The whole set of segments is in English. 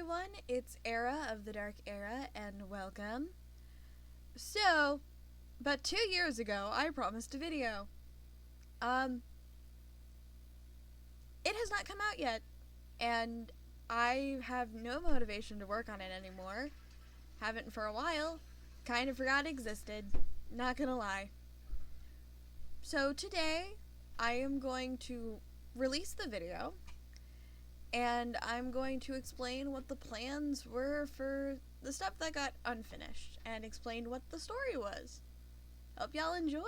everyone, it's Era of the Dark Era, and welcome. So, about 2 years ago, I promised a video. It has not come out yet, and I have no motivation to work on it anymore. Haven't for a while. Kind of forgot it existed. Not gonna lie. So today, I am going to release the video, and I'm going to explain what the plans were for the stuff that got unfinished, and explain what the story was. Hope y'all enjoy!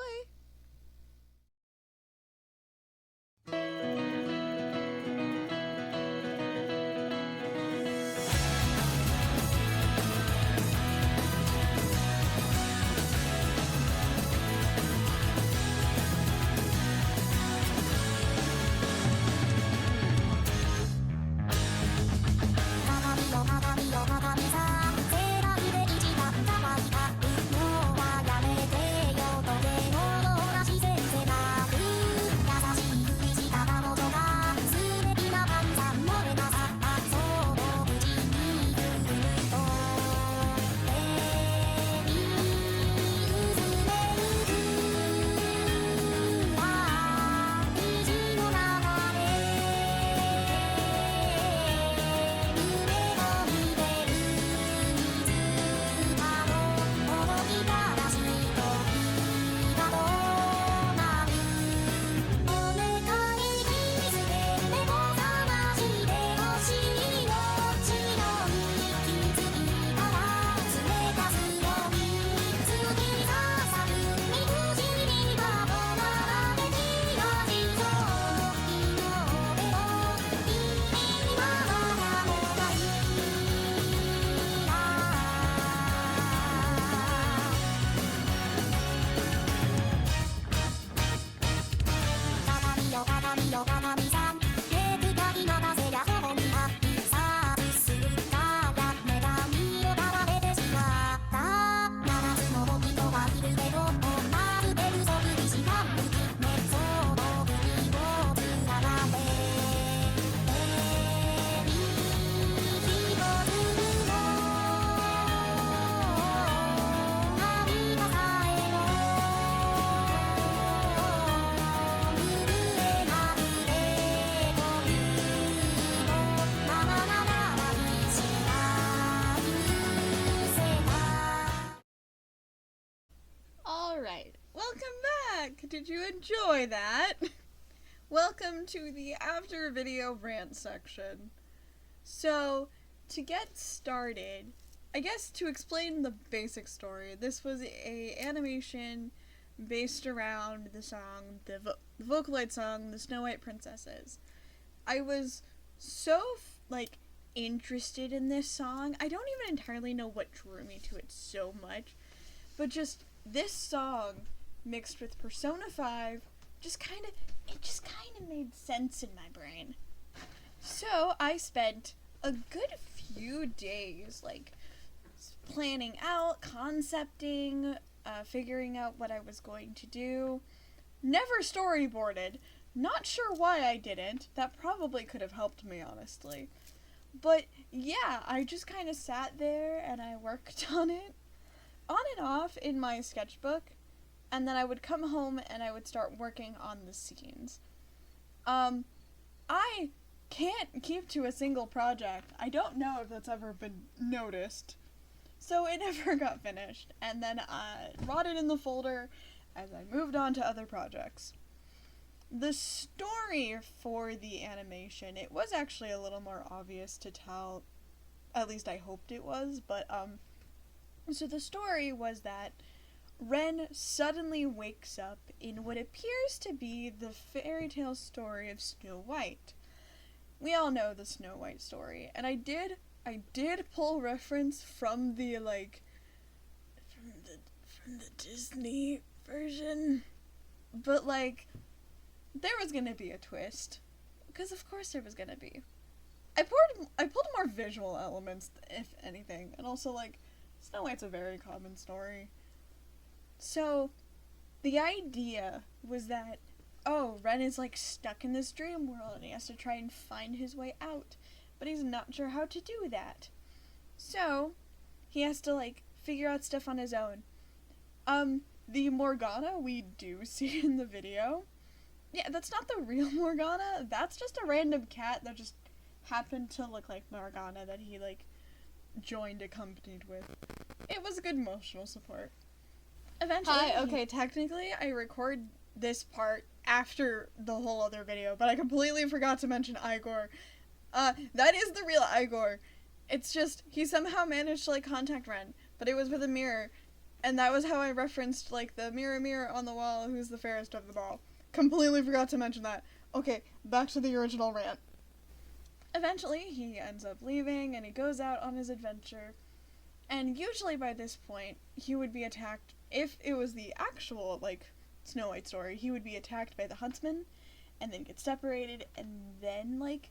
Alright, welcome back! Did you enjoy that? Welcome to the after video rant section. So, to get started, I guess to explain the basic story, this was a animation based around the song, the Vocaloid song, The Snow White Princesses. I was so, interested in this song. I don't even entirely know what drew me to it so much, but just this song mixed with Persona 5 just kind of made sense in my brain. So I spent a good few days planning out, concepting, figuring out what I was going to do. Never storyboarded. Not sure why I didn't. That probably could have helped me, honestly. But yeah, I just kind of sat there and I worked on it. On and off in my sketchbook, and then I would come home and I would start working on the scenes. I can't keep to a single project. I don't know if that's ever been noticed. So it never got finished, and then I rotted in the folder as I moved on to other projects. The story for the animation, it was actually a little more obvious to tell, at least I hoped it was, but so the story was that Ren suddenly wakes up in what appears to be the fairy tale story of Snow White. We all know the Snow White story, and I did pull reference from the from the Disney version, but there was gonna be a twist, because of course there was gonna be. I pulled more visual elements, if anything, and also Snow White's a very common story. So, the idea was that, Ren is stuck in this dream world and he has to try and find his way out. but he's not sure how to do that. So, he has to, like, figure out stuff on his own. The Morgana we do see in the video, yeah, that's not the real Morgana. That's just a random cat that just happened to look like Morgana that he, like, joined accompanied with. It was a good emotional support. Eventually. Hi, okay, technically I record this part after the whole other video, but I completely forgot to mention Igor. That is the real Igor. It's just, he somehow managed to, like, contact Ren, but it was with a mirror, and that was how I referenced, like, the mirror, mirror on the wall, who's the fairest of them all. Completely forgot to mention that. Okay, back to the original rant. Eventually, he ends up leaving, and he goes out on his adventure, and usually by this point, he would be attacked, if it was the actual, like, Snow White story, he would be attacked by the huntsman, and then get separated, and then, like,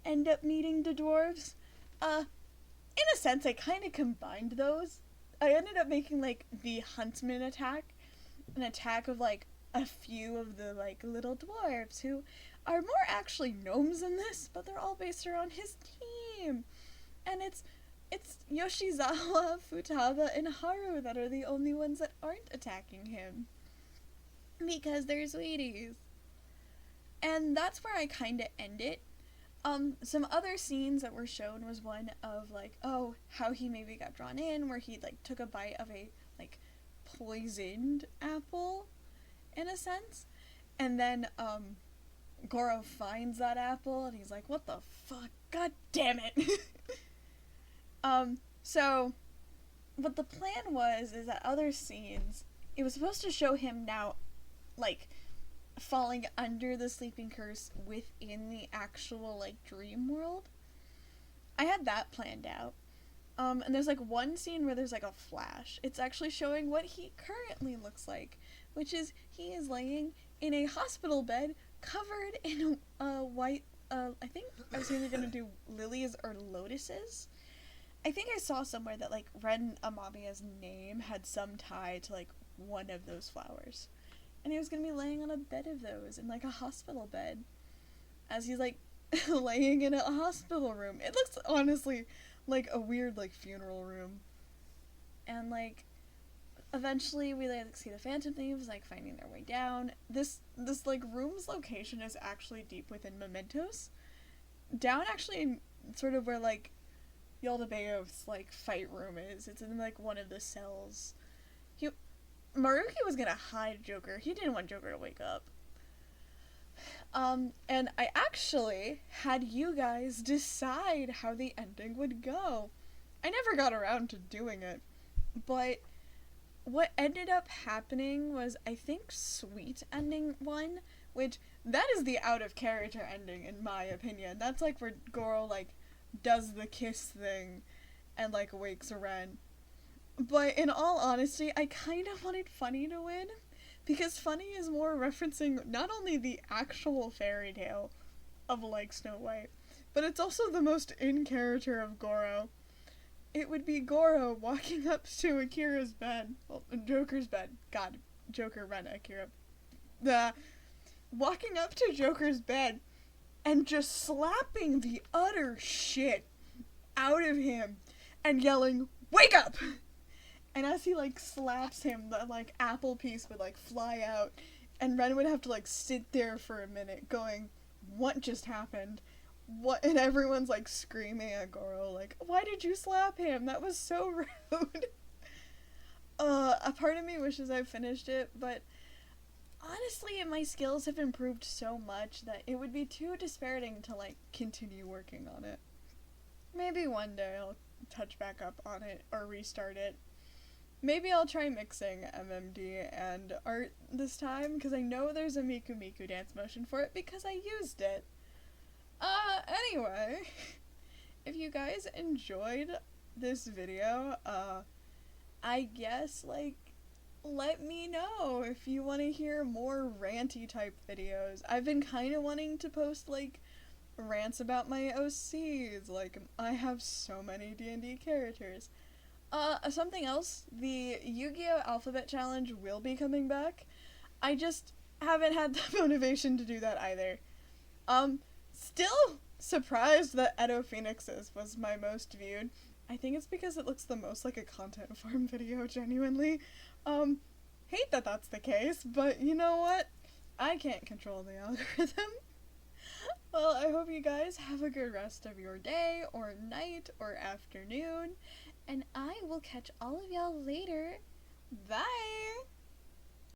end up meeting the dwarves. In a sense, I kind of combined those. I ended up making, like, the huntsman attack, an attack of, like, a few of the, like, little dwarves who are more actually gnomes in this, but they're all based around his team. And it's Yoshizawa, Futaba, and Haru that are the only ones that aren't attacking him. Because they're sweeties. And that's where I kind of end it. Some other scenes that were shown was one of, like, oh, how he maybe got drawn in, where he, like, took a bite of a, like, poisoned apple, in a sense. And then, Goro finds that apple, and he's like, what the fuck? God damn it! So, what the plan was, is that other scenes, it was supposed to show him now, like, falling under the sleeping curse within the actual, like, dream world. I had that planned out. And there's, like, one scene where there's, like, a flash. It's actually showing what he currently looks like, which is he is laying in a hospital bed covered in a white, I think I was either gonna do lilies or lotuses. I think I saw somewhere that, like, Ren Amamiya's name had some tie to, like, one of those flowers. And he was gonna be laying on a bed of those in, like, a hospital bed. As he's, like, laying in a hospital room. It looks, honestly, like a weird, like, funeral room. And, like, eventually we, like, see the Phantom Thieves, like, finding their way down. This like, room's location is actually deep within Mementos. Down, actually, in sort of where, like, Yaldabaoth's, like, fight room is. It's in, like, one of the cells. Maruki was gonna hide Joker. He didn't want Joker to wake up. And I actually had you guys decide how the ending would go. I never got around to doing it, but what ended up happening was, I think, Sweet ending one, which, that is the out-of-character ending, in my opinion. That's, like, where Goro, like, does the kiss thing and, like, wakes Ren. But in all honesty, I kind of wanted Funny to win, because Funny is more referencing not only the actual fairy tale of, like, Snow White, but it's also the most in-character of Goro. It would be Goro walking up to Akira's bed, well, Joker's bed, god, Joker, Ren, Akira, walking up to Joker's bed and just slapping the utter shit out of him and yelling, "Wake up!" And as he, like, slaps him, the, like, apple piece would, like, fly out, and Ren would have to, like, sit there for a minute going, what just happened? What? And everyone's, like, screaming at Goro, like, why did you slap him? That was so rude. A part of me wishes I finished it, but honestly, my skills have improved so much that it would be too dispiriting to, like, continue working on it. Maybe one day I'll touch back up on it, or restart it. Maybe I'll try mixing MMD and art this time, because I know there's a Miku Miku dance motion for it, because I used it. Anyway, if you guys enjoyed this video, I guess, like, let me know if you want to hear more ranty type videos. I've been kind of wanting to post, like, rants about my OCs, like, I have so many D&D characters. Something else, the Yu-Gi-Oh! Alphabet Challenge will be coming back. I just haven't had the motivation to do that either. Still surprised that Edo Phoenix's was my most viewed. I think it's because it looks the most like a content farm video, genuinely. Hate that that's the case, but you know what? I can't control the algorithm. Well, I hope you guys have a good rest of your day, or night, or afternoon, and I will catch all of y'all later. Bye!